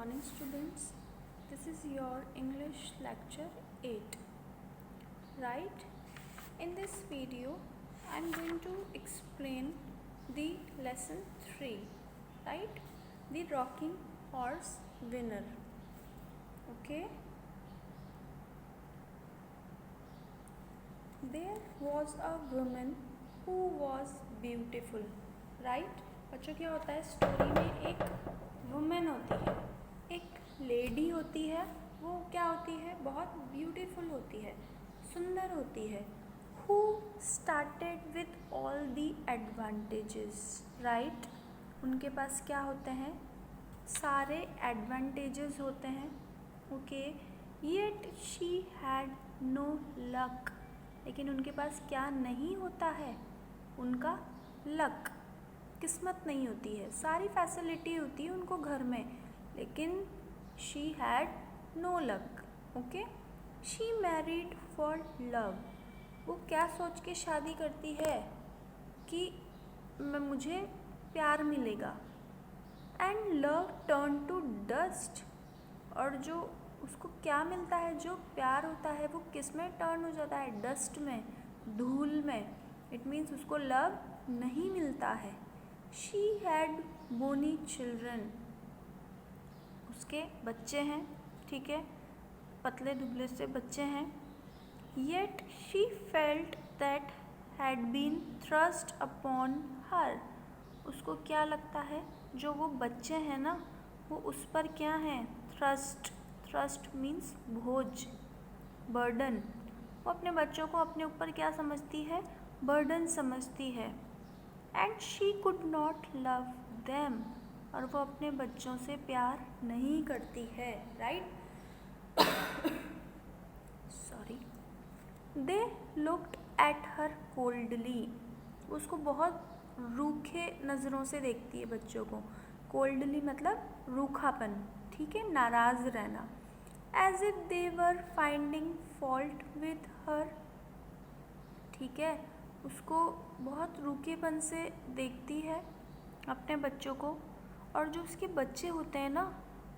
morning, students. This is your English lecture 8. Right? In this video, I am going to explain the lesson 3. Right? The rocking horse winner. Okay? There was a woman who was beautiful. Right? बच्चों क्या होता है story में एक women होती है, एक lady होती है. वो क्या होती है? बहुत ब्यूटीफुल होती है, सुंदर होती है. Who started with all the advantages. Right? उनके पास क्या होते हैं? सारे एडवांटेजेस होते हैं. Okay. Yet she had no luck. लेकिन उनके पास क्या नहीं होता है? उनका लक, किस्मत नहीं होती है. सारी फैसिलिटी होती है उनको घर में, लेकिन she had no luck. Okay. She married for love. वो क्या सोच के शादी करती है? कि मुझे प्यार मिलेगा. And love turn to dust. और जो उसको क्या मिलता है? जो प्यार होता है वो किस में टर्न हो जाता है? डस्ट में, धूल में. इट मीन्स उसको लव नहीं मिलता है. She had bonny children. उसके बच्चे हैं, ठीक है, पतले दुबले से बच्चे हैं. Yet she felt that had been thrust upon her. उसको क्या लगता है? जो वो बच्चे हैं ना, वो उस पर क्या हैं? थ्रस्ट. थ्रस्ट मीन्स बोझ, बर्डन. वो अपने बच्चों को अपने ऊपर क्या समझती है? बर्डन समझती है. And she could not love them. और वो अपने बच्चों से प्यार नहीं करती है. Right? Sorry. They looked at her coldly. उसको बहुत रूखे नज़रों से देखती है बच्चों को. कोल्डली मतलब रूखापन, ठीक है, नाराज़ रहना. As if they were finding fault with her. ठीक है, उसको बहुत रूखेपन से देखती है अपने बच्चों को. और जो उसके बच्चे होते हैं ना,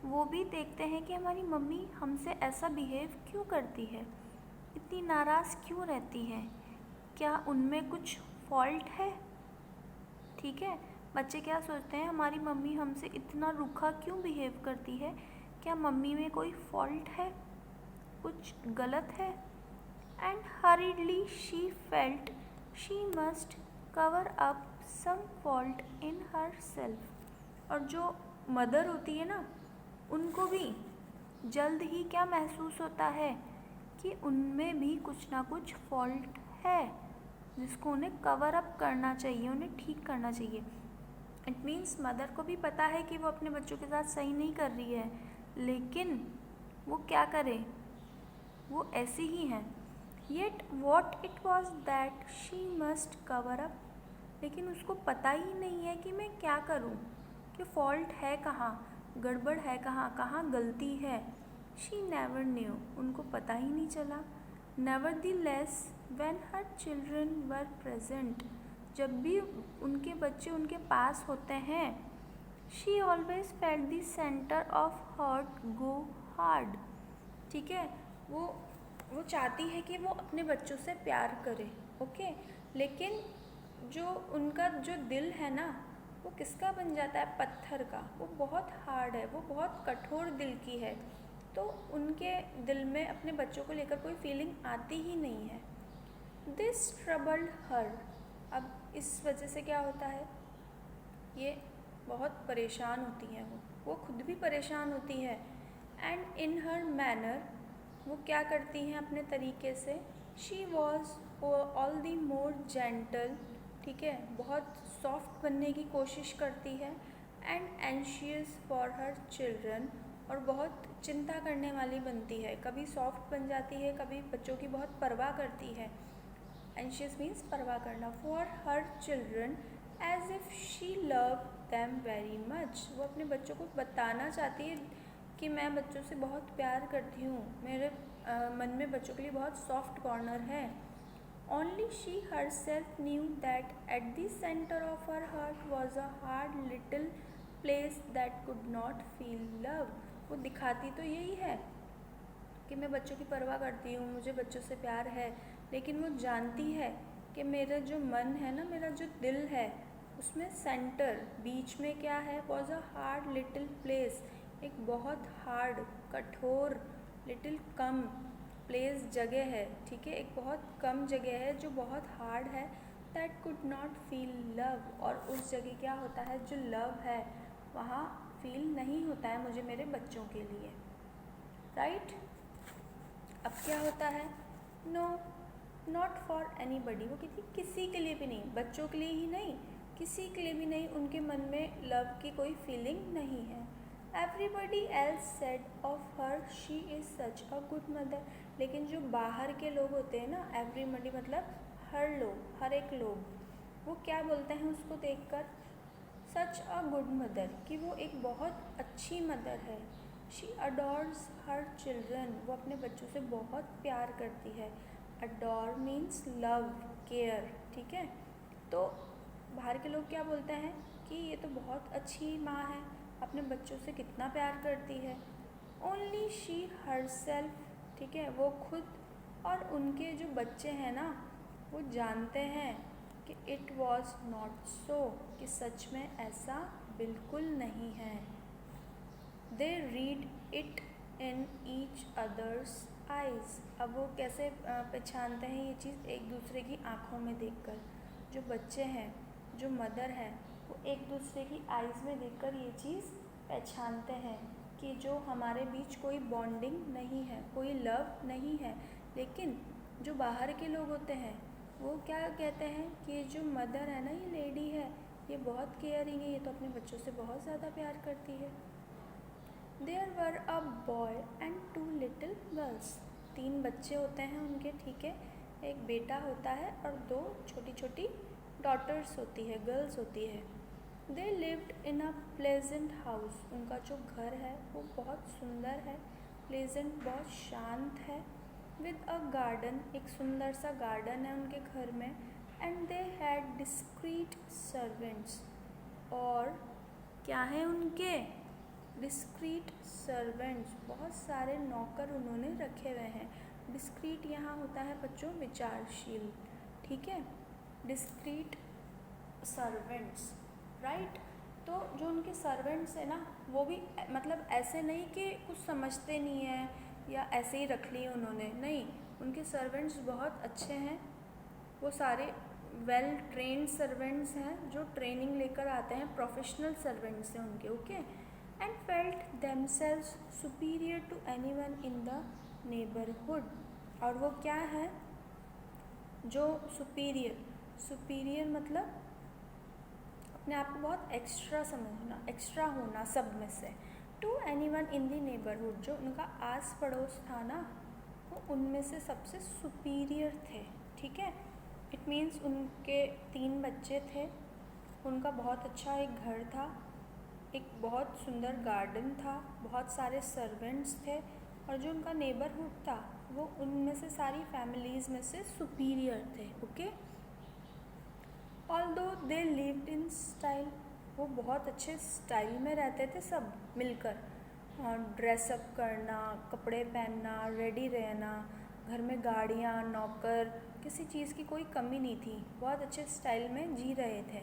वो भी देखते हैं कि हमारी मम्मी हमसे ऐसा बिहेव क्यों करती है, इतनी नाराज़ क्यों रहती है, क्या उनमें कुछ फॉल्ट है. ठीक है, बच्चे क्या सोचते हैं? हमारी मम्मी हमसे इतना रूखा क्यों बिहेव करती है, क्या मम्मी में कोई फॉल्ट है, कुछ गलत है. And hurriedly she felt she must cover up some fault in herself. और जो मदर होती है ना, उनको भी जल्द ही क्या महसूस होता है? कि उनमें भी कुछ ना कुछ फॉल्ट है, जिसको उन्हें कवर अप करना चाहिए, उन्हें ठीक करना चाहिए. इट मीन्स मदर को भी पता है कि वो अपने बच्चों के साथ सही नहीं कर रही है, लेकिन वो क्या करे? वो ऐसी ही हैं. Yet what it was that she must cover up. लेकिन उसको पता ही नहीं है कि मैं क्या करूं, कि फॉल्ट है कहाँ, गड़बड़ है कहाँ, कहाँ गलती है. She never knew. उनको पता ही नहीं चला. Nevertheless when her children were present. जब भी उनके बच्चे उनके पास होते हैं, she always felt the centre of heart go hard. ठीक है, वो चाहती है कि वो अपने बच्चों से प्यार करे. ओके. लेकिन जो उनका जो दिल है ना, वो किसका बन जाता है? पत्थर का. वो बहुत हार्ड है, वो बहुत कठोर दिल की है. तो उनके दिल में अपने बच्चों को लेकर कोई फीलिंग आती ही नहीं है. दिस ट्रबल्ड हर. अब इस वजह से क्या होता है? ये बहुत परेशान होती हैं. वो खुद भी परेशान होती है. एंड इन हर मैनर, वो क्या करती हैं अपने तरीके से? She was all the more gentle. ठीक है, बहुत सॉफ्ट बनने की कोशिश करती है. And anxious for her children. और बहुत चिंता करने वाली बनती है. कभी सॉफ्ट बन जाती है, कभी बच्चों की बहुत परवाह करती है. एंशियस मीन्स परवाह करना. For her children as if she love them very much. वो अपने बच्चों को बताना चाहती है कि मैं बच्चों से बहुत प्यार करती हूँ, मेरे मन में बच्चों के लिए बहुत सॉफ्ट कॉर्नर है. Only she her self knew that at the centre of her heart was a hard little place that could not feel love. वो दिखाती तो यही है कि मैं बच्चों की परवाह करती हूँ, मुझे बच्चों से प्यार है, लेकिन वो जानती है कि मेरा जो मन है ना, मेरा जो दिल है, उसमें सेंटर बीच में क्या है, was a hard little place, एक बहुत हार्ड कठोर लिटिल कम प्लेस जगह है, ठीक है, एक बहुत कम जगह है जो बहुत हार्ड है, that could not feel love, और उस जगह क्या होता है, जो लव है वहाँ फील नहीं होता है मुझे मेरे बच्चों के लिए, राइट। अब क्या होता है, नो नॉट फॉर एनीबडी, वो कहती किसी के लिए भी नहीं, बच्चों के लिए ही नहीं, किसी के लिए भी नहीं, उनके मन में लव की कोई फीलिंग नहीं है। Everybody else said of her she is such a good mother, लेकिन जो बाहर के लोग होते हैं ना, एवरीबडी मतलब हर लोग, हर एक लोग, वो क्या बोलते हैं उसको देखकर, सच अ गुड मदर, कि वो एक बहुत अच्छी मदर है। शी अडोर्स हर चिल्ड्रन, वो अपने बच्चों से बहुत प्यार करती है। अडोर मीन्स लव, केयर, ठीक है। तो बाहर के लोग क्या बोलते हैं कि ये तो बहुत अच्छी माँ है, अपने बच्चों से कितना प्यार करती है। ओनली शी हरसेल्फ, ठीक है, वो खुद और उनके जो बच्चे हैं ना, वो जानते हैं कि इट वॉज नॉट सो, कि सच में ऐसा बिल्कुल नहीं है। They read it in each others eyes, अब वो कैसे पहचानते हैं ये चीज़, एक दूसरे की आँखों में देखकर, जो बच्चे हैं, जो मदर है, वो एक दूसरे की आइज़ में देखकर ये चीज़ पहचानते हैं कि जो हमारे बीच कोई बॉन्डिंग नहीं है, कोई लव नहीं है। लेकिन जो बाहर के लोग होते हैं वो क्या कहते हैं कि ये जो मदर है ना, ये लेडी है, ये बहुत केयरिंग है, ये तो अपने बच्चों से बहुत ज़्यादा प्यार करती है। There were a boy and 2 little girls, 3 बच्चे होते हैं उनके, ठीक है, एक बेटा होता है और 2 छोटी छोटी डॉटर्स होती है, गर्ल्स होती है। They lived in a pleasant house, उनका जो घर है वो बहुत सुंदर है, प्लेजेंट बहुत शांत है, विद अ गार्डन, एक सुंदर सा गार्डन है उनके घर में, and they had discrete servants, और क्या है उनके, डिस्क्रीट सर्वेंट्स, बहुत सारे नौकर उन्होंने रखे हुए हैं। डिस्क्रीट यहाँ होता है बच्चों विचारशील, ठीक है, डिस्क्रीट सर्वेंट्स, राइट। तो जो उनके सर्वेंट्स है ना, वो भी मतलब ऐसे नहीं कि कुछ समझते नहीं हैं या ऐसे ही रख लिए उन्होंने, नहीं, उनके सर्वेंट्स बहुत अच्छे हैं, वो सारे वेल ट्रेंड सर्वेंट्स हैं, जो ट्रेनिंग लेकर आते हैं, प्रोफेशनल सर्वेंट्स हैं उनके, okay. And felt themselves superior to anyone in the neighbourhood, और वो क्या है, जो सुपीरियर, सुपीरियर मतलब अपने आप को बहुत एक्स्ट्रा समझना, एक्स्ट्रा होना सब में से, to anyone in the neighbourhood, जो उनका आस पड़ोस था ना, वो उनमें से सबसे सुपीरियर थे, ठीक है। इट मीन्स उनके 3 बच्चे थे, उनका बहुत अच्छा एक घर था, एक बहुत सुंदर गार्डन था, बहुत सारे सर्वेंट्स थे, और जो उनका नेबरहुड था वो उनमें से सारी फैमिलीज़ में से सुपीरियर थे, okay. Although they lived in style, वो बहुत अच्छे स्टाइल में रहते थे सब मिलकर, ड्रेसअप करना, कपड़े पहनना, रेडी रहना, घर में गाड़ियाँ, नौकर, किसी चीज़ की कोई कमी नहीं थी, बहुत अच्छे स्टाइल में जी रहे थे।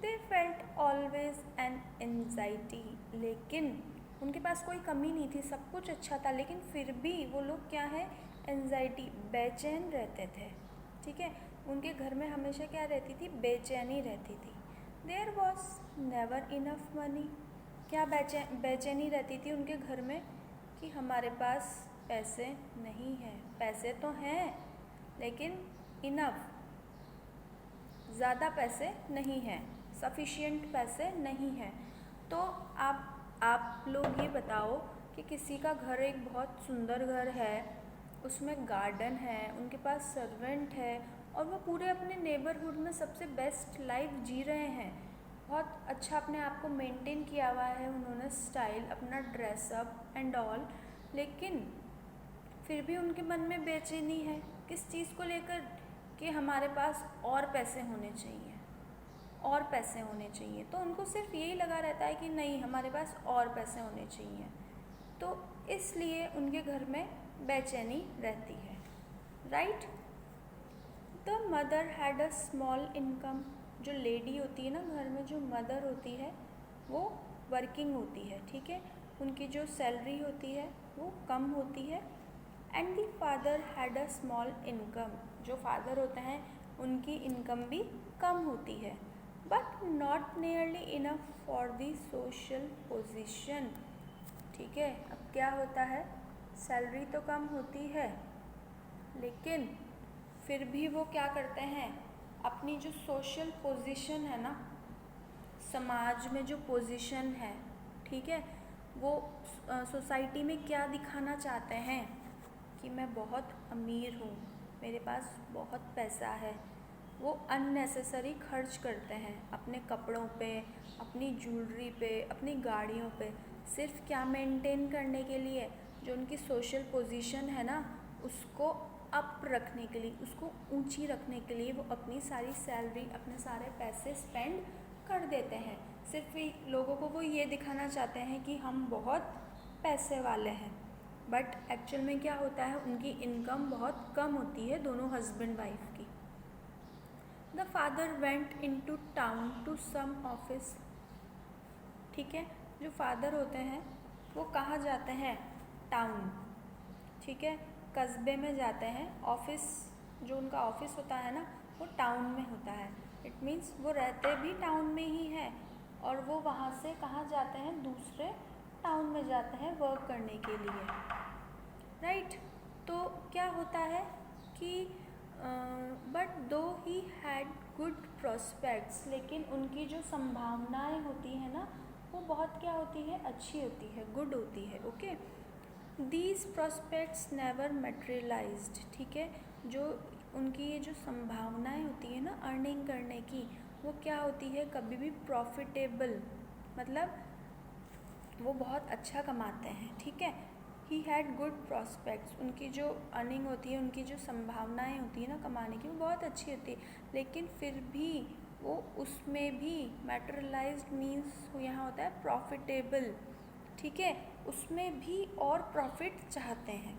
They felt always an anxiety, लेकिन उनके पास कोई कमी नहीं थी, सब कुछ अच्छा था, लेकिन फिर भी वो लोग क्या है, एंजाइटी, बेचैन रहते थे, ठीक है। उनके घर में हमेशा क्या रहती थी, बेचैनी रहती थी। There was never enough money, क्या बेचैनी रहती थी उनके घर में, कि हमारे पास पैसे नहीं हैं, पैसे तो हैं लेकिन इनफ, ज़्यादा पैसे नहीं हैं, सफिशिएंट पैसे नहीं हैं। तो आप लोग ये बताओ कि किसी का घर एक बहुत सुंदर घर है, उसमें गार्डन है, उनके पास सर्वेंट है, और वो पूरे अपने नेबरहुड में सबसे बेस्ट लाइफ जी रहे हैं, बहुत अच्छा अपने आप को मेंटेन किया हुआ है उन्होंने, स्टाइल, अपना ड्रेसअप एंड ऑल, लेकिन फिर भी उनके मन में बेचैनी है, किस चीज़ को लेकर, कि हमारे पास और पैसे होने चाहिए, और पैसे होने चाहिए। तो उनको सिर्फ यही लगा रहता है कि नहीं, हमारे पास और पैसे होने चाहिए। तो इसलिए उनके घर में बेचैनी रहती है, right. The mother had a small income. जो लेडी होती है ना घर में, जो मदर होती है वो वर्किंग होती है, ठीक है। उनकी जो सैलरी होती है वो कम होती है। And the father had a small income. जो फादर होते हैं उनकी इनकम भी कम होती है, but not nearly enough for the social position, ठीक है। अब क्या होता है, सैलरी तो कम होती है लेकिन फिर भी वो क्या करते हैं, अपनी जो सोशल पोजीशन है ना, समाज में जो पोजीशन है, ठीक है, वो सोसाइटी में क्या दिखाना चाहते हैं कि मैं बहुत अमीर हूँ, मेरे पास बहुत पैसा है। वो अननेसेसरी खर्च करते हैं अपने कपड़ों पे, अपनी ज्वेलरी पे, अपनी गाड़ियों पे, सिर्फ क्या मेंटेन करने के लिए, जो उनकी सोशल पोजीशन है ना उसको अप रखने के लिए, उसको ऊंची रखने के लिए वो अपनी सारी सैलरी, अपने सारे पैसे स्पेंड कर देते हैं। सिर्फ लोगों को वो ये दिखाना चाहते हैं कि हम बहुत पैसे वाले हैं, बट एक्चुअल में क्या होता है, उनकी इनकम बहुत कम होती है, दोनों हस्बैंड वाइफ की। The father went in to town to some office, ठीक है। जो फादर होते हैं वो कहाँ जाते हैं, टाउन, ठीक है, कस्बे में जाते हैं। ऑफिस, जो उनका ऑफिस होता है ना वो टाउन में होता है। इट मीन्स वो रहते भी टाउन में ही हैं और वो वहाँ से कहाँ जाते हैं, दूसरे टाउन में जाते हैं वर्क करने के लिए, राइट। तो क्या होता है कि बट दो ही हैड गुड प्रॉस्पेक्ट्स, लेकिन उनकी जो संभावनाएं होती है ना वो बहुत क्या होती है, अच्छी होती है, गुड होती है, okay. These prospects never materialised, ठीक है। जो उनकी ये जो संभावनाएं होती है ना अर्निंग करने की, वो क्या होती है, कभी भी प्रॉफिटेबल, मतलब वो बहुत अच्छा कमाते हैं, ठीक है। ही हैड गुड प्रॉस्पेक्ट्स, उनकी जो अर्निंग होती है, उनकी जो संभावनाएं होती है ना कमाने की, वो बहुत अच्छी होती है, लेकिन फिर भी वो उसमें भी मटेरियलाइज्ड मीन्स यहाँ होता है प्रॉफिटेबल, ठीक है, उसमें भी और प्रॉफिट चाहते हैं।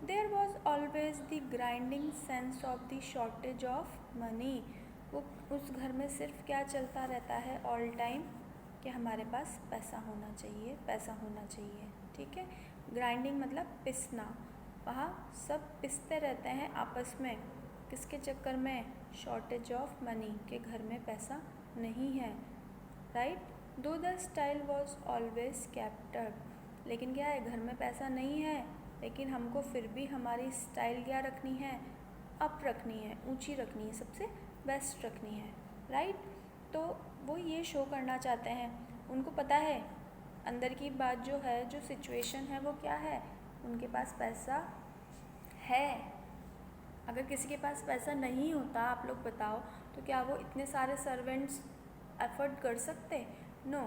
There was always the grinding sense of the shortage of money, वो उस घर में सिर्फ क्या चलता रहता है ऑल टाइम कि हमारे पास पैसा होना चाहिए, पैसा होना चाहिए, ठीक है। ग्राइंडिंग मतलब पिसना, वहाँ सब पिसते रहते हैं आपस में, किसके चक्कर में, शॉर्टेज ऑफ मनी, के घर में पैसा नहीं है, राइट। दो द स्टाइल वॉज ऑलवेज कैप्टर्ड, लेकिन क्या है, घर में पैसा नहीं है लेकिन हमको फिर भी हमारी स्टाइल क्या रखनी है, अप रखनी है, ऊंची रखनी है, सबसे बेस्ट रखनी है, राइट। तो वो ये शो करना चाहते हैं, उनको पता है अंदर की बात जो है, जो सिचुएशन है वो क्या है, उनके पास पैसा है। अगर किसी के पास पैसा नहीं होता, आप लोग बताओ, तो क्या वो इतने सारे सर्वेंट्स एफर्ट कर सकते, नो।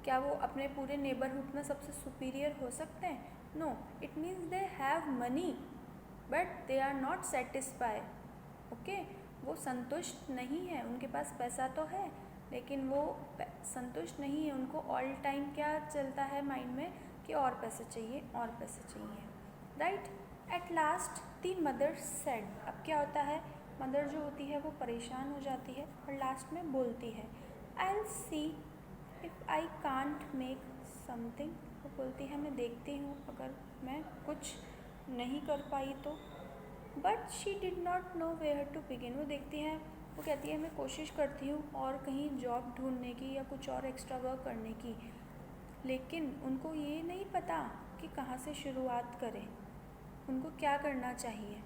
क्या वो अपने पूरे नेबरहुड में सबसे सुपीरियर हो सकते हैं, no. It means they have money but they are not satisfy, okay. वो संतुष्ट नहीं है, उनके पास पैसा तो है लेकिन वो संतुष्ट नहीं है, उनको ऑल टाइम क्या चलता है माइंड में कि और पैसे चाहिए, और पैसे चाहिए, right. At last the mother said, अब क्या होता है, मदर जो होती है वो परेशान हो जाती है और लास्ट में बोलती है, I will see if I can't make something, वो बोलती है मैं देखती हूँ अगर मैं कुछ नहीं कर पाई तो। But she did not know where to begin, वो देखती है, वो कहती है मैं कोशिश करती हूँ और कहीं जॉब ढूंढने की या कुछ और एक्स्ट्रा वर्क करने की, लेकिन उनको ये नहीं पता कि कहाँ से शुरुआत करें, उनको क्या करना चाहिए।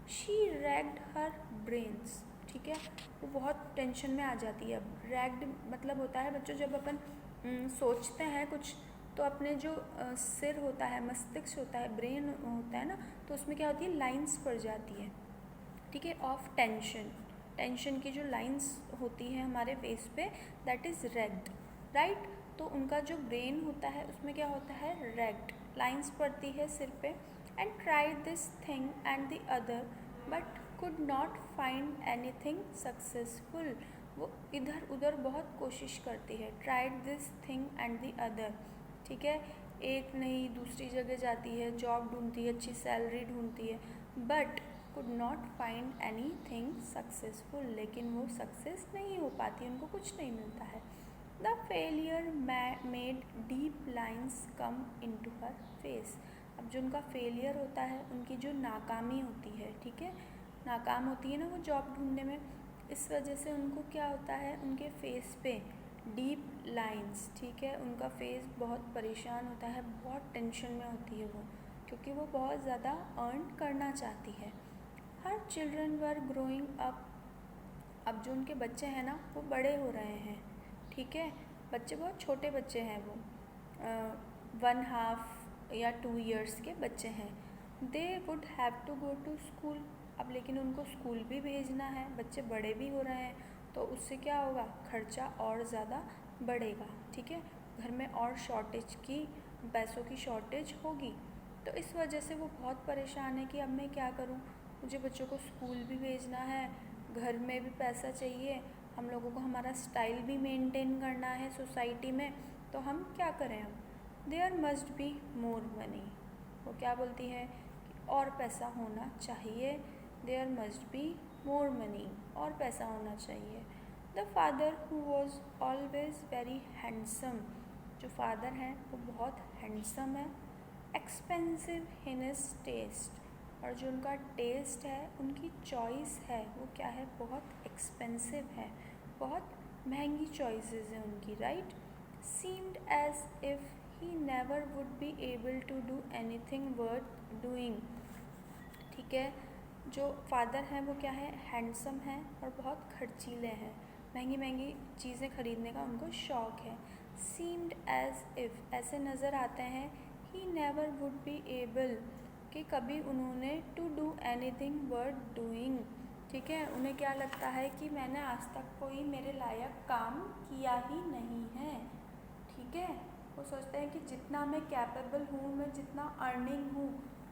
शी रैग्ड हर ब्रेन्स, ठीक है, वो बहुत टेंशन में आ जाती है। अब रैग्ड मतलब होता है बच्चों, जब अपन सोचते हैं कुछ तो अपने जो सिर होता है, मस्तिष्क होता है, ब्रेन होता है ना, तो उसमें क्या होती है, लाइंस पड़ जाती है, ठीक है, ऑफ टेंशन, टेंशन की जो लाइंस होती है हमारे फेस पे, दैट इज़ रैग्ड, राइट। तो उनका जो ब्रेन होता है उसमें क्या होता है, रैग्ड, लाइंस पड़ती है सिर पे। And tried this thing and the other but could not find anything successful, वो इधर उधर बहुत कोशिश करती है, tried this thing and the other, ठीक है, एक नहीं दूसरी जगह जाती है, जॉब ढूंढती है, अच्छी सैलरी ढूंढती है, but could not find any thing successful, लेकिन वो सक्सेस नहीं हो पाती, उनको कुछ नहीं मिलता है। The failure made deep lines come in to her face. अब जो उनका फेलियर होता है, उनकी जो नाकामी होती है, ठीक है, नाकाम होती है ना वो जॉब ढूंढने में, इस वजह से उनको क्या होता है, उनके फेस पे डीप लाइंस, ठीक है, उनका फेस बहुत परेशान होता है, बहुत टेंशन में होती है वो, क्योंकि वो बहुत ज़्यादा अर्न करना चाहती है। हर चिल्ड्रन वर ग्रोइंग अप। अब जो उनके बच्चे हैं ना वो बड़े हो रहे हैं, ठीक है, बच्चे बहुत छोटे बच्चे हैं, वो 1.5 या 2 ईयर्स के बच्चे हैं। They would have to go to school. अब लेकिन उनको स्कूल भी भेजना है, बच्चे बड़े भी हो रहे हैं, तो उससे क्या होगा, खर्चा और ज़्यादा बढ़ेगा, ठीक है, घर में और शॉर्टेज की, पैसों की शॉर्टेज होगी। तो इस वजह से वो बहुत परेशान है कि अब मैं क्या करूँ, मुझे बच्चों को स्कूल भी भेजना है, घर में भी पैसा चाहिए, हम लोगों को हमारा स्टाइल भी मेंटेन करना है सोसाइटी में, तो हम क्या करें अब। There must be more money. वो क्या बोलती है कि और पैसा होना चाहिए, there must be more money, और पैसा होना चाहिए। The father who was always very handsome. जो फादर हैं वो बहुत हैंडसम है, एक्सपेंसिव इन हिज टेस्ट, और जो उनका टेस्ट है, उनकी चॉइस है, वो क्या है, बहुत एक्सपेंसिव है, बहुत महंगी चॉइसेस हैं उनकी, right. Seemed as if he never would be able to do anything worth doing, ठीक है, जो फादर हैं वो क्या है, हैंडसम हैं और बहुत खर्चीले हैं, महंगी महंगी चीज़ें खरीदने का उनको शौक़ है। सीम्ड एज इफ़, ऐसे नज़र आते हैं, he never would be able, कि कभी उन्होंने to do anything worth doing, ठीक है, उन्हें क्या लगता है कि मैंने आज तक कोई मेरे लायक काम किया ही नहीं है, ठीक है, वो सोचते हैं कि जितना मैं कैपेबल हूँ, मैं जितना अर्निंग हूँ,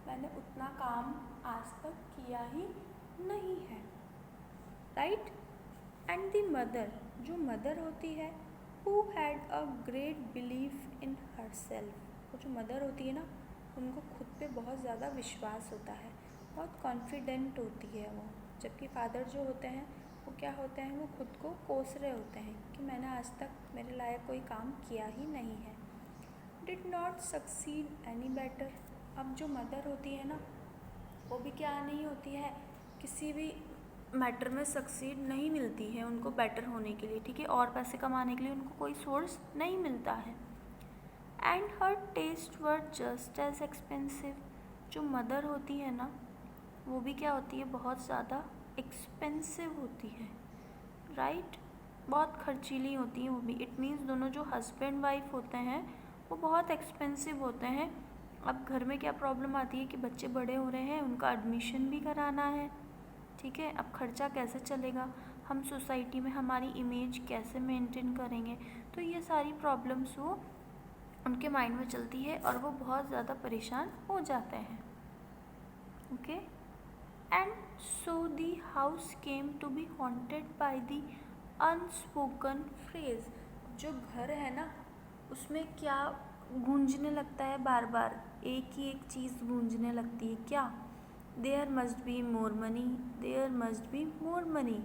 मैंने उतना काम आज तक किया ही नहीं है, राइट। एंड द मदर, जो मदर होती है, who had a great belief in her self, वो जो मदर होती है ना, उनको खुद पे बहुत ज़्यादा विश्वास होता है, बहुत कॉन्फिडेंट होती है वो, जबकि फादर जो होते हैं वो क्या होते हैं, वो खुद को कोस रहे होते हैं कि मैंने आज तक मेरे लायक कोई काम किया ही नहीं है। Did not succeed any better. अब जो मदर होती है ना, वो भी क्या नहीं होती है, किसी भी मैटर में सक्सीड नहीं मिलती है उनको बेटर होने के लिए, ठीक है, और पैसे कमाने के लिए उनको कोई सोर्स नहीं मिलता है। And her taste were just as expensive. जो मदर होती है ना, वो भी क्या होती है, बहुत ज़्यादा एक्सपेंसिव होती है, राइट, बहुत खर्चीली होती है वो भी। इट मीन्स दोनों जो हस्बैंड वाइफ होते हैं वो बहुत एक्सपेंसिव होते हैं। अब घर में क्या प्रॉब्लम आती है कि बच्चे बड़े हो रहे हैं, उनका एडमिशन भी कराना है, ठीक है, अब खर्चा कैसे चलेगा, हम सोसाइटी में हमारी इमेज कैसे मेंटेन करेंगे, तो ये सारी प्रॉब्लम्स वो उनके माइंड में चलती है और वो बहुत ज़्यादा परेशान हो जाते हैं, okay. And so the house came to be haunted by the unspoken phrase. जो घर है ना, उसमें क्या गूंजने लगता है, बार बार एक ही एक चीज़ गूंजने लगती है, क्या, there must be more money, there must be more money,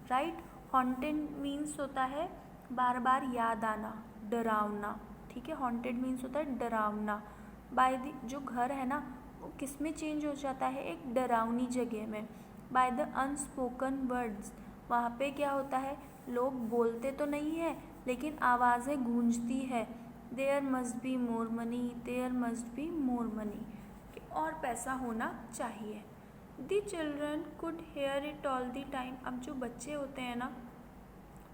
right. Haunted means होता है बार बार याद आना, डरावना, ठीक है, हॉन्टेड मीन्स होता है डरावना। बाय द, जो घर है ना वो किस में चेंज हो जाता है, एक डरावनी जगह में। बाय द अनस्पोकन वर्ड्स, वहाँ पे क्या होता है, लोग बोलते तो नहीं है लेकिन आवाज़ें गूंजती है, there must be more money, there must be more money, कि और पैसा होना चाहिए। The children could hear it all the time. अब जो बच्चे होते हैं ना,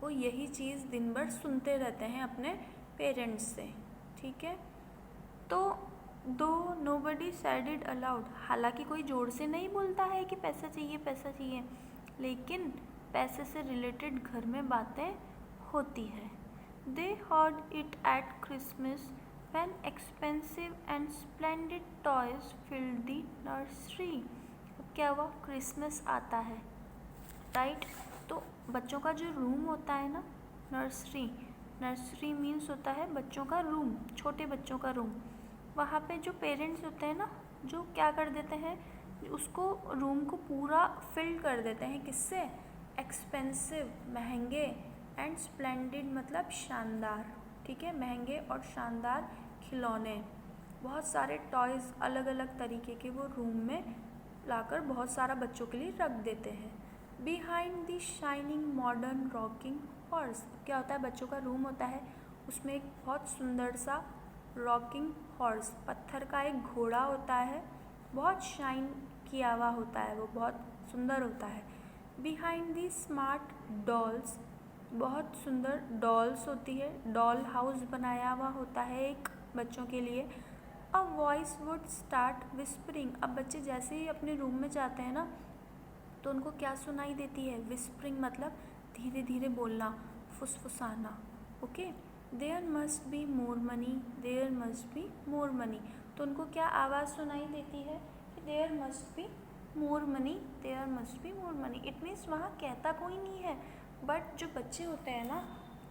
वो यही चीज़ दिन भर सुनते रहते हैं अपने पेरेंट्स से, ठीक है। तो दो नोबडी सेड इट अलाउड, हालांकि कोई ज़ोर से नहीं बोलता है कि पैसा चाहिए पैसा चाहिए, लेकिन पैसे से रिलेटेड घर में बातें होती है। दे heard it at Christmas when expensive and splendid toys filled the nursery. अब क्या हुआ, क्रिसमस आता है, राइट, तो बच्चों का जो रूम होता है ना, नर्सरी, नर्सरी मीन्स होता है बच्चों का रूम, छोटे बच्चों का रूम, वहाँ पे जो पेरेंट्स होते हैं ना, जो क्या कर देते हैं, उसको रूम को पूरा फिल कर देते हैं। किससे? एक्सपेंसिव, महंगे, एंड स्प्लेंडिड मतलब शानदार, ठीक है, महंगे और शानदार खिलौने, बहुत सारे टॉयज़ अलग अलग तरीके के वो रूम में लाकर बहुत सारा बच्चों के लिए रख देते हैं। Behind the shining modern rocking horse, क्या होता है, बच्चों का रूम होता है, उसमें एक बहुत सुंदर सा रॉकिंग हॉर्स, पत्थर का एक घोड़ा होता है, बहुत शाइन किया हुआ होता है, वो बहुत सुंदर होता है। बिहाइंड दी स्मार्ट डॉल्स, बहुत सुंदर डॉल्स होती है, डॉल हाउस बनाया हुआ होता है एक बच्चों के लिए। A voice would start whispering, अब बच्चे जैसे ही अपने रूम में जाते हैं ना, तो उनको क्या सुनाई देती है? विस्परिंग मतलब धीरे धीरे बोलना, फुसफुसाना, okay. There must be more money, there must be more money, तो उनको क्या आवाज़ सुनाई देती है कि there must be more money, there must be more money. It means वहाँ कहता कोई नहीं है, बट जो बच्चे होते हैं ना,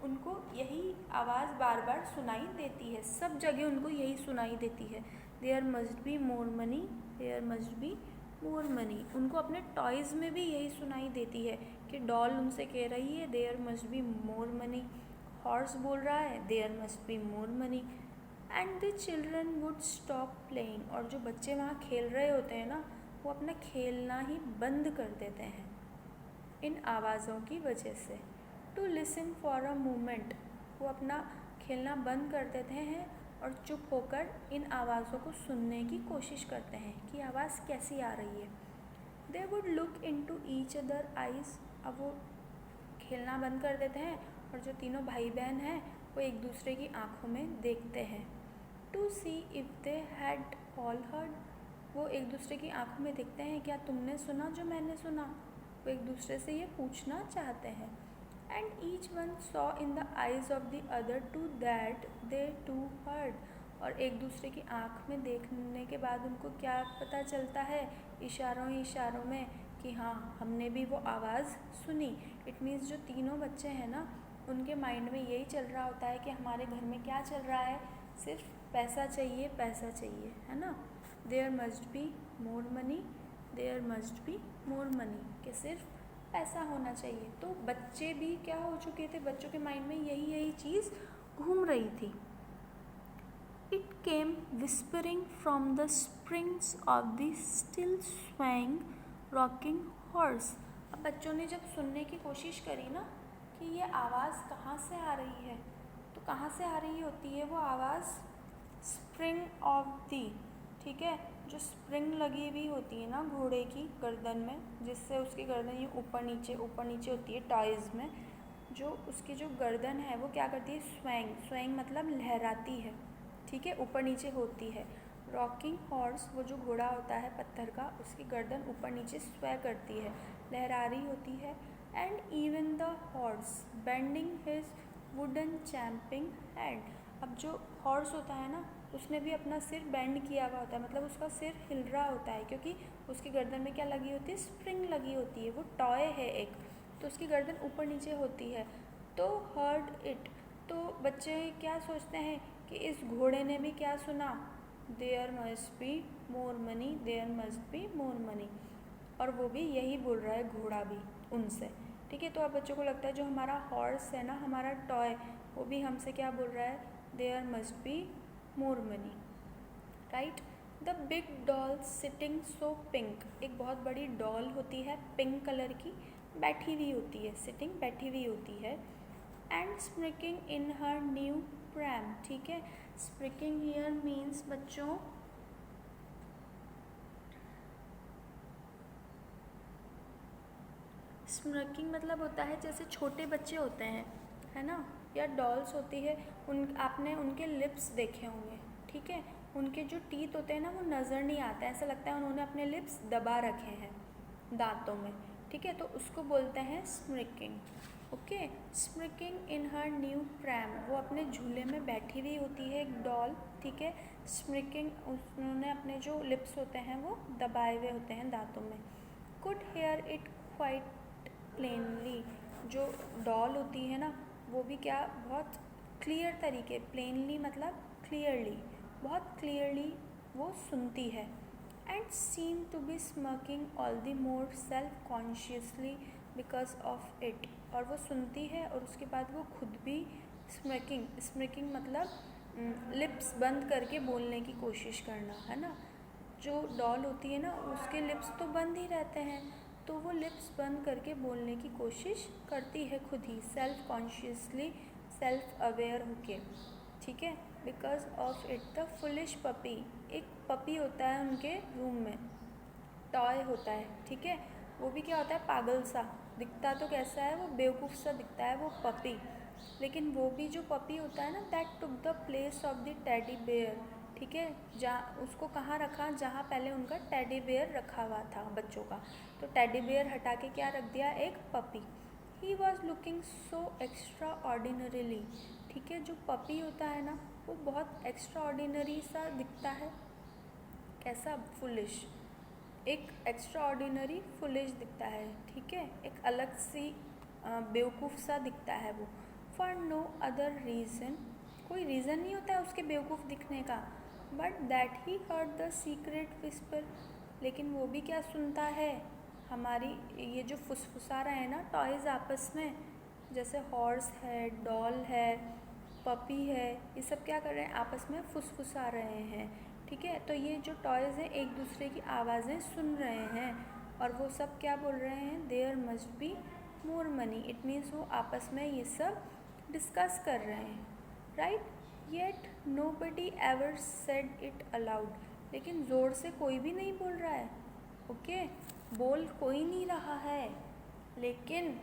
उनको यही आवाज़ बार बार सुनाई देती है, सब जगह उनको यही सुनाई देती है, there must be more money, there must be more money. उनको अपने टॉयज़ में भी यही सुनाई देती है कि डॉल उनसे कह रही है there must be more money, horse बोल रहा है there must be more money, and the children would stop playing, और जो बच्चे वहाँ खेल रहे होते हैं ना, वो अपना खेलना ही बंद कर देते हैं इन आवाज़ों की वजह से। To listen for a moment, वो अपना खेलना बंद कर देते हैं और चुप होकर इन आवाज़ों को सुनने की कोशिश करते हैं कि आवाज़ कैसी आ रही है। They would look into each other eyes, अब वो खेलना बंद कर देते हैं और जो तीनों भाई बहन हैं वो एक दूसरे की आँखों में देखते हैं। To see if they had all heard, वो एक दूसरे की आँखों में देखते हैं, क्या तुमने सुना जो मैंने सुना, वो एक दूसरे से ये पूछना चाहते हैं। And each one saw in the eyes of the other two that they too heard, और एक दूसरे की आँख में देखने के बाद उनको क्या पता चलता है, इशारों ही इशारों में, कि हाँ हमने भी वो आवाज़ सुनी। इट मीन्स जो तीनों बच्चे हैं ना, उनके माइंड में यही चल रहा होता है कि हमारे घर में क्या चल रहा है, सिर्फ पैसा चाहिए, पैसा चाहिए, है ना। There must be more money, there must be more money, कि सिर्फ पैसा होना चाहिए। तो बच्चे भी क्या हो चुके थे, बच्चों के माइंड में यही चीज़ घूम रही थी। It came whispering from the springs of the still swing rocking horse, अब बच्चों ने जब सुनने की कोशिश करी ना कि ये आवाज़ कहाँ से आ रही है, तो कहाँ से आ रही होती है वो आवाज़? स्प्रिंग ऑफ दी, ठीक है, जो स्प्रिंग लगी हुई होती है ना घोड़े की गर्दन में, जिससे उसकी गर्दन ये ऊपर नीचे होती है टॉयज़ में, जो उसकी जो गर्दन है वो क्या करती है? स्वैंग, स्वैंग मतलब लहराती है, ठीक है, ऊपर नीचे होती है। रॉकिंग हॉर्स, वो जो घोड़ा होता है पत्थर का, उसकी गर्दन ऊपर नीचे स्वै करती है, लहरा रही होती है। And even the horse bending his wooden champing hand, अब जो हॉर्स होता है ना, उसने भी अपना सिर बेंड किया हुआ होता है, मतलब उसका सिर हिल रहा होता है, क्योंकि उसकी गर्दन में क्या लगी होती है? स्प्रिंग लगी होती है, वो टॉय है एक, तो उसकी गर्दन ऊपर नीचे होती है। तो हर्ड इट, तो बच्चे क्या सोचते हैं कि इस घोड़े ने भी क्या सुना? There must be more money, there must be more money, और वो भी यही बोल रहा है घोड़ा भी उनसे, ठीक है। तो अब बच्चों को लगता है जो हमारा हॉर्स है ना, हमारा टॉय, वो भी हमसे क्या बोल रहा है? There must be more money, right. The big doll sitting so pink, एक बहुत बड़ी डॉल होती है पिंक कलर की, बैठी हुई होती है, सिटिंग बैठी हुई होती है। And smirking in her new pram, ठीक है, स्प्रिकिंग हियर मीन्स बच्चों स्मर्किंग मतलब होता है जैसे छोटे बच्चे होते हैं, है ना, या डॉल्स होती है, उन आपने उनके लिप्स देखे होंगे, ठीक है, उनके जो टीथ होते हैं ना वो नज़र नहीं आते, ऐसा लगता है उन्होंने अपने लिप्स दबा रखे हैं दांतों में, ठीक है, तो उसको बोलते हैं स्मर्किंग, ओके। स्मर्किंग इन हर न्यू प्रैम, वो अपने झूले में बैठी हुई होती है एक डॉल, ठीक है। स्मर्किंग, उन्होंने अपने जो लिप्स होते हैं वो दबाए हुए होते हैं दांतों में। Could hear it quite plainly, जो डॉल होती है ना वो भी क्या बहुत क्लियर तरीके, प्लेनली मतलब क्लियरली, बहुत क्लियरली वो सुनती है। And seem to be smirking all the more self consciously because of it. और वो सुनती है और उसके बाद वो खुद भी स्मर्किंग मतलब लिप्स बंद करके बोलने की कोशिश करना, है ना। जो डॉल होती है ना उसके लिप्स तो बंद ही रहते हैं, तो वो लिप्स बंद करके बोलने की कोशिश करती है खुद ही, सेल्फ कॉन्शियसली, सेल्फ अवेयर होके, ठीक है। Because of it the foolish puppy, एक पपी होता है उनके रूम में, टॉय होता है, ठीक है। वो भी क्या होता है, पागल सा दिखता, तो कैसा है वो, बेवकूफ़ सा दिखता है वो पपी। लेकिन वो भी जो पपी होता है ना, that took the place of the teddy bear, ठीक है। जहाँ उसको कहाँ रखा, जहाँ पहले उनका टेडी बेयर रखा हुआ था बच्चों का, तो टेडी बेयर हटा के क्या रख दिया, एक puppy. He was looking so extra ordinarily, ठीक है। जो पपी होता है ना वो बहुत एक्स्ट्रा ऑर्डिनरी सा दिखता है, कैसा, फुलिश, एक एक्स्ट्रा ऑर्डिनरी फुलिश दिखता है, ठीक है। एक अलग सी बेवकूफ़ सा दिखता है वो। फॉर नो अदर रीज़न, कोई रीज़न नहीं होता है उसके बेवकूफ़ दिखने का, but that he heard the secret whisper, लेकिन वो भी क्या सुनता है, हमारी ये जो फुसफुसा रहे हैं ना टॉयज़ आपस में, जैसे हॉर्स है, डॉल है, पपी है, ये सब क्या कर रहे हैं, आपस में फुसफुसा रहे हैं, ठीक है। तो ये जो टॉयज़ हैं एक दूसरे की आवाज़ें सुन रहे हैं और वो सब क्या बोल रहे हैं, there must be more money. It means वो आपस में ये सब डिस्कस कर रहे हैं, right. Yet nobody ever said it aloud, लेकिन ज़ोर से कोई भी नहीं बोल रहा है, ओके। बोल कोई नहीं रहा है, लेकिन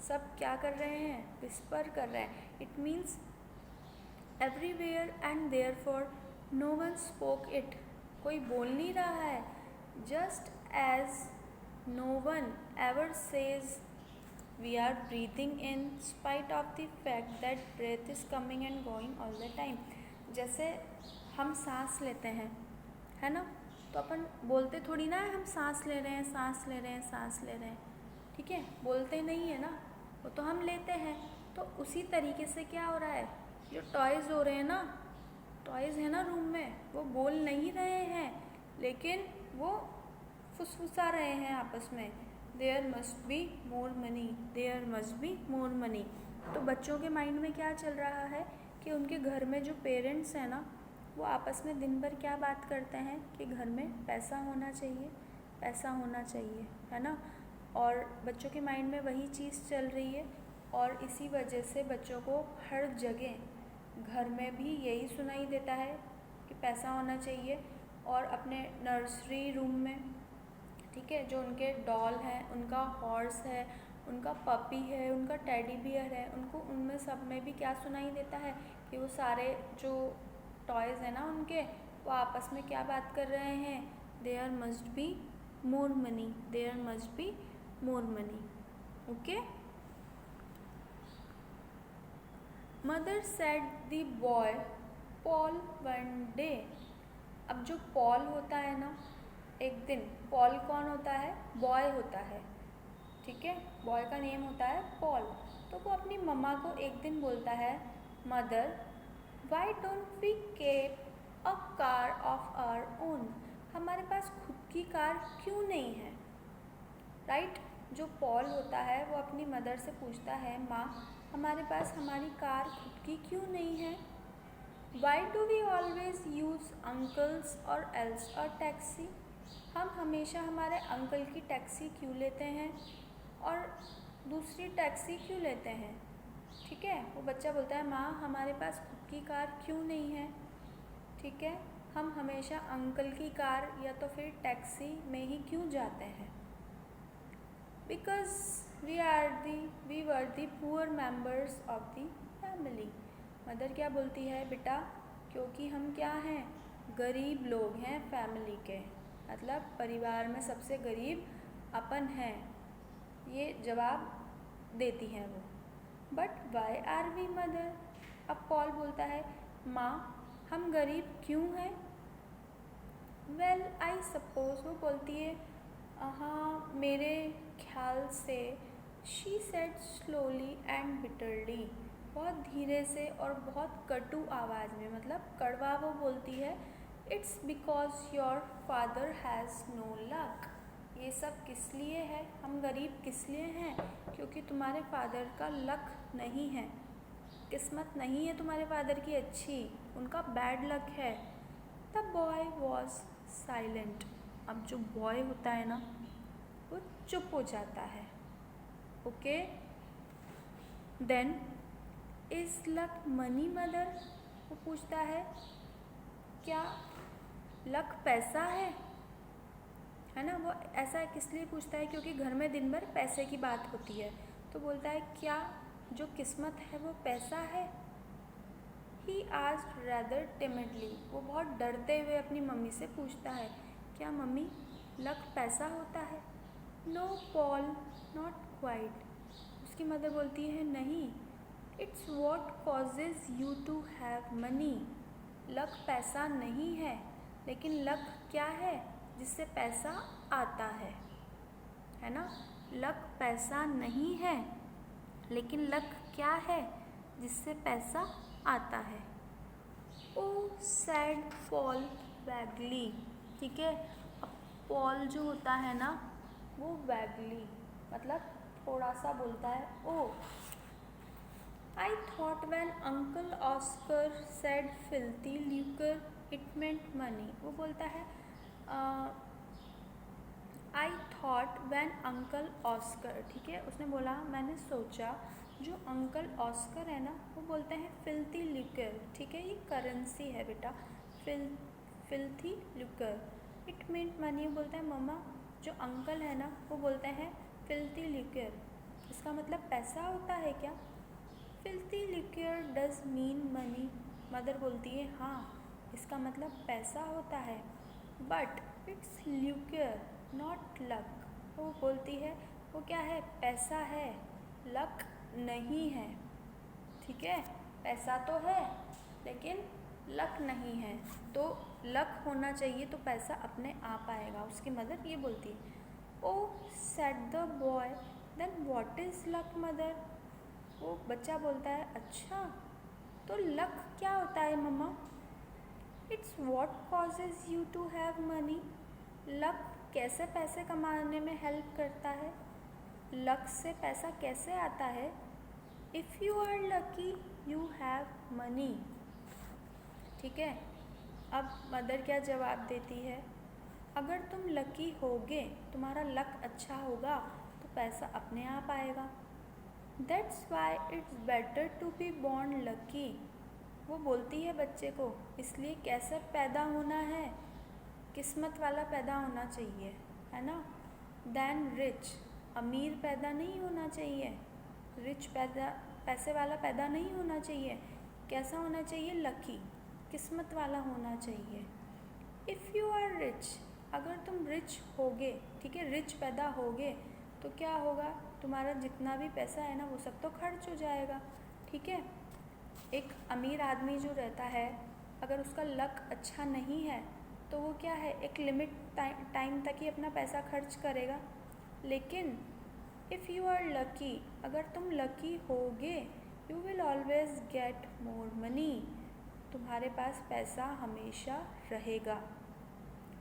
सब क्या कर रहे हैं, विस्पर कर रहे हैं। It means everywhere and therefore no one spoke it, कोई बोल नहीं रहा है। Just as no one ever says we are breathing in spite of the fact that breath is coming and going all the time. जैसे हम सांस लेते हैं, है ना, तो अपन बोलते थोड़ी ना है हम सांस ले रहे हैं, सांस ले रहे हैं, सांस ले रहे हैं, ठीक है, बोलते नहीं है ना, वो तो हम लेते हैं। तो उसी तरीके से क्या हो रहा है, जो टॉयज़ हो रहे हैं ना, टॉयज़ है ना रूम में, वो बोल नहीं रहे हैं, लेकिन वो फुसफुसा रहे हैं आपस में, there must be more money, there must be more money. तो बच्चों के माइंड में क्या चल रहा है कि उनके घर में जो पेरेंट्स हैं ना, वो आपस में दिन भर क्या बात करते हैं कि घर में पैसा होना चाहिए, पैसा होना चाहिए, है ना। और बच्चों के माइंड में वही चीज़ चल रही है, और इसी वजह से बच्चों को हर जगह घर में भी यही सुनाई देता है कि पैसा होना चाहिए। और अपने नर्सरी रूम में, ठीक है, जो उनके डॉल हैं, उनका हॉर्स है, उनका पपी है, उनका टेडी बियर है, उनको उनमें सब में भी क्या सुनाई देता है कि वो सारे जो टॉयज़ हैं ना उनके, वो आपस में क्या बात कर रहे हैं, there must be more money, there must be more money, okay. Mother said the boy Paul one day. अब जो पॉल होता है ना, एक दिन, पॉल कौन होता है, बॉय होता है, ठीक है, बॉय का नेम होता है पॉल। तो वो अपनी मम्मा को एक दिन बोलता है, mother why don't we keep a car of our own, हमारे पास खुद की कार क्यों नहीं है, राइट। जो पॉल होता है वो अपनी मदर से पूछता है, माँ हमारे पास हमारी कार खुद की क्यों नहीं है। Why do we always use uncle's और एल्स अ टैक्सी, हम हमेशा हमारे अंकल की टैक्सी क्यों लेते हैं और दूसरी टैक्सी क्यों लेते हैं, ठीक है। वो बच्चा बोलता है, माँ हमारे पास खुद की कार क्यों नहीं है, ठीक है, हम हमेशा अंकल की कार या तो फिर टैक्सी में ही क्यों जाते हैं। Because we were the poor members of the family, mother क्या बोलती है, बेटा क्योंकि हम क्या हैं, गरीब लोग हैं फैमिली के, मतलब परिवार में सबसे गरीब अपन हैं, ये जवाब देती हैं वो। But why are we mother, अब पॉल बोलता है, माँ हम गरीब क्यों हैं। वेल आई सपोज, वो बोलती है, हाँ मेरे ख्याल से, she said slowly and bitterly, बहुत धीरे से और बहुत कटु आवाज़ में, मतलब कड़वा वो बोलती है, it's because your father has no luck. ये सब किस लिए है, हम गरीब किस लिए हैं, क्योंकि तुम्हारे फादर का लक नहीं है, किस्मत नहीं है तुम्हारे फादर की अच्छी, उनका बैड लक है। The boy was silent. अब जो बॉय होता है ना वो चुप हो जाता है। Okay, then is luck money mother, वो पूछता है क्या लक पैसा है ना। वो ऐसा किस लिए पूछता है, क्योंकि घर में दिन भर पैसे की बात होती है। तो बोलता है क्या जो किस्मत है वो पैसा है। ही आस्क्ड रैदर टिमिडली, वो बहुत डरते हुए अपनी मम्मी से पूछता है, क्या मम्मी लक पैसा होता है। नो पॉल, नॉट क्वाइट, उसकी मदर बोलती है नहीं, it's what causes you to have money. Luck पैसा नहीं है, लेकिन लक क्या है, जिससे पैसा आता है ना। लक पैसा नहीं है, लेकिन लक क्या है, जिससे पैसा आता है। ओ सैड पॉल वैगली, ठीक है। अब पॉल जो होता है ना वो वैगली मतलब थोड़ा सा बोलता है ओ। I thought when uncle Oscar said filthy lucre it meant money, वो बोलता है I thought when uncle Oscar, ठीक है, उसने बोला मैंने सोचा, जो अंकल ऑस्कर है ना वो बोलते हैं फिल्थी लिकर, ठीक है, ये करेंसी है बेटा, filthy liquor. It meant money, बोलते हैं मम्मा जो अंकल है ना वो बोलते हैं फिल्थी लिकर, इसका मतलब पैसा होता है क्या। Filthy liquor does mean money, mother बोलती है हाँ इसका मतलब पैसा होता है, but it's liquor not luck, वो बोलती है वो क्या है, पैसा है, लक नहीं है, ठीक है। पैसा तो है लेकिन लक नहीं है, तो लक होना चाहिए तो पैसा अपने आप आएगा, उसकी मदर ये बोलती है। Oh said the boy then what is luck mother, वो बच्चा बोलता है अच्छा तो लक क्या होता है मम्मा। It's what causes you to have money, luck कैसे पैसे कमाने में हेल्प करता है, लक से पैसा कैसे आता है। If you are lucky you have money, ठीक है। अब मदर क्या जवाब देती है, अगर तुम लकी होगे, तुम्हारा लक अच्छा होगा तो पैसा अपने आप आएगा। That's why it's better to be born lucky, वो बोलती है बच्चे को इसलिए कैसे पैदा होना है, किस्मत वाला पैदा होना चाहिए, है ना। देन रिच, अमीर पैदा नहीं होना चाहिए, रिच पैसे वाला पैदा नहीं होना चाहिए, कैसा होना चाहिए, लकी, किस्मत वाला होना चाहिए। इफ़ यू आर रिच, अगर तुम रिच होगे, ठीक है, रिच पैदा होगे तो क्या होगा, तुम्हारा जितना भी पैसा है ना वो सब तो खर्च हो जाएगा, ठीक है। एक अमीर आदमी जो रहता है अगर उसका लक अच्छा नहीं है तो वो क्या है, एक लिमिट टाइम तक ही अपना पैसा खर्च करेगा। लेकिन इफ़ यू आर लकी, अगर तुम लकी होगे, you will always get more money, तुम्हारे पास पैसा हमेशा रहेगा,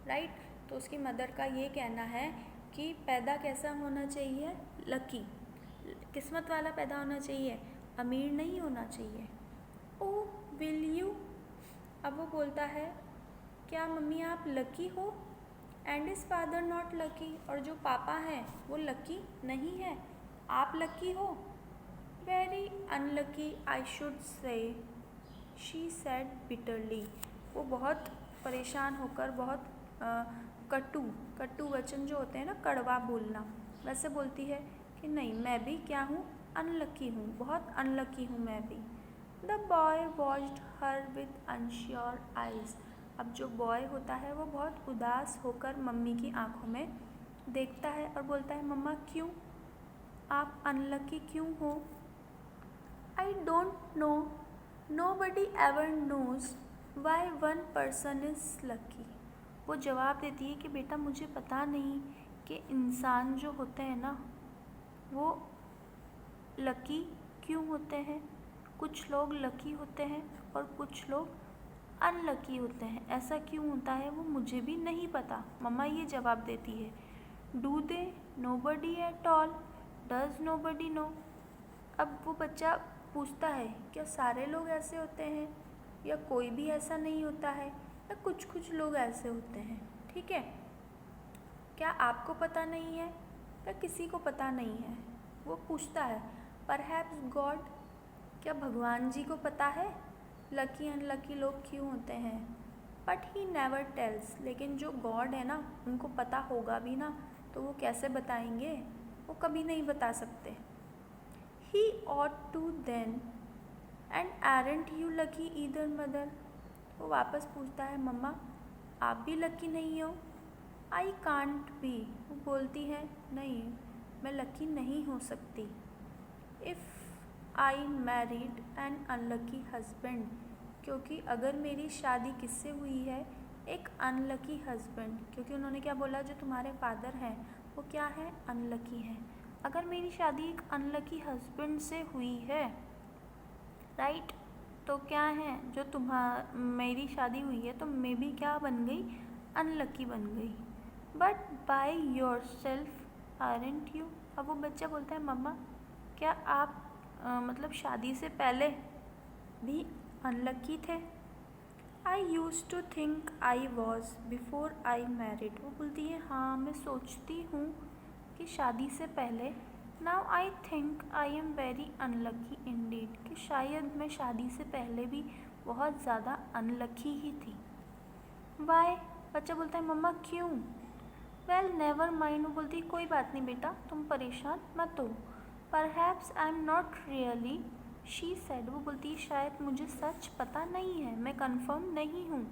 राइट। तो उसकी मदर का ये कहना है कि पैदा कैसा होना चाहिए, लकी, किस्मत वाला पैदा होना चाहिए, अमीर नहीं होना चाहिए। ओ विल यू, अब वो बोलता है क्या मम्मी आप लकी हो, and is father not lucky, और जो पापा हैं वो लकी नहीं है, आप लकी हो। Very unlucky I should say, she said bitterly, वो बहुत परेशान होकर, बहुत कटु वचन जो होते हैं ना, कड़वा बोलना, वैसे बोलती है कि नहीं मैं भी क्या हूँ, अनलकी हूँ, बहुत अनलकी हूँ मैं भी। The boy watched her with unsure eyes, अब जो बॉय होता है वो बहुत उदास होकर मम्मी की आंखों में देखता है और बोलता है मम्मा क्यों, आप अनलकी क्यों हो। I don't know, nobody ever knows why one person is lucky, वो जवाब देती है कि बेटा मुझे पता नहीं कि इंसान जो होते हैं ना वो लकी क्यों होते हैं, कुछ लोग लकी होते हैं और कुछ लोग अनलकी होते हैं। ऐसा क्यों होता है वो मुझे भी नहीं पता। मम्मा ये जवाब देती है, do they, nobody at all, does nobody know. अब वो बच्चा पूछता है, क्या सारे लोग ऐसे होते हैं, या कोई भी ऐसा नहीं होता है, या कुछ कुछ लोग ऐसे होते हैं। ठीक है, क्या आपको पता नहीं है या किसी को पता नहीं है? वो पूछता है, परहैप्स गॉड, क्या भगवान जी को पता है लकी अनलकी लोग क्यों होते हैं? बट ही नेवर टेल्स, लेकिन जो गॉड है ना उनको पता होगा भी ना, तो वो कैसे बताएंगे? वो कभी नहीं बता सकते। ही ought to then, and aren't you lucky either mother? वो वापस पूछता है, मम्मा आप भी लकी नहीं हो? आई कांट बी, वो बोलती है, नहीं मैं लकी नहीं हो सकती। If I married an unlucky husband, क्योंकि अगर मेरी शादी किससे हुई है? एक अनलकी हस्बैंड, क्योंकि उन्होंने क्या बोला, जो तुम्हारे फादर हैं वो क्या है? अनलकी हैं। अगर मेरी शादी एक अनलकी हस्बैंड से हुई है, राइट, तो क्या है, जो मेरी शादी हुई है तो मैं भी क्या बन गई? अनलकी बन गई। But by your self aren't you. अब वो बच्चा बोलता है, मम्मा क्या आप मतलब शादी से पहले भी अनलकी थे? I use to think I was before I married. वो बोलती है, हाँ मैं सोचती हूँ कि शादी से पहले, now I think I am very unlucky Indeed, कि शायद मैं शादी से पहले भी बहुत ज़्यादा अनलकी ही थी। वाई? बच्चा बोलता है, मम्मा क्यों? Well never mind. वो बोलती है, कोई बात नहीं बेटा, तुम परेशान मत हो। Perhaps I am not really, she said. वो बोलती है, शायद मुझे सच पता नहीं है, मैं कंफर्म नहीं हूँ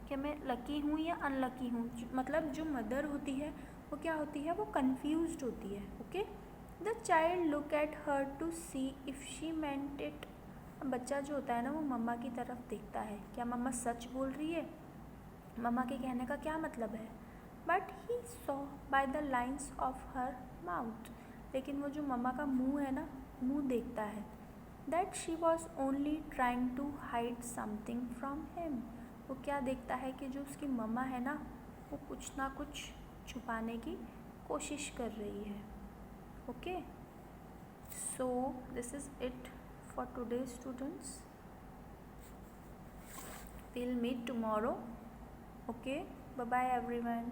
कि मैं लकी हूँ या अनलकी हूँ। मतलब जो मदर होती है वो क्या होती है? वो कंफ्यूज्ड होती है। Okay, the child look at her to see if she meant it. बच्चा जो होता है ना वो मम्मा की तरफ देखता है, क्या मम्मा सच बोल रही है, मम्मा के कहने का क्या मतलब है। But he saw by the lines of her mouth, लेकिन वो जो मम्मा का मुंह है ना, मुंह देखता है, that she was only trying to hide something from him. वो क्या देखता है कि जो उसकी मम्मा है ना वो कुछ ना कुछ छुपाने की कोशिश कर रही है। Okay, so this is it for today students. we'll meet tomorrow. Okay, bye bye everyone.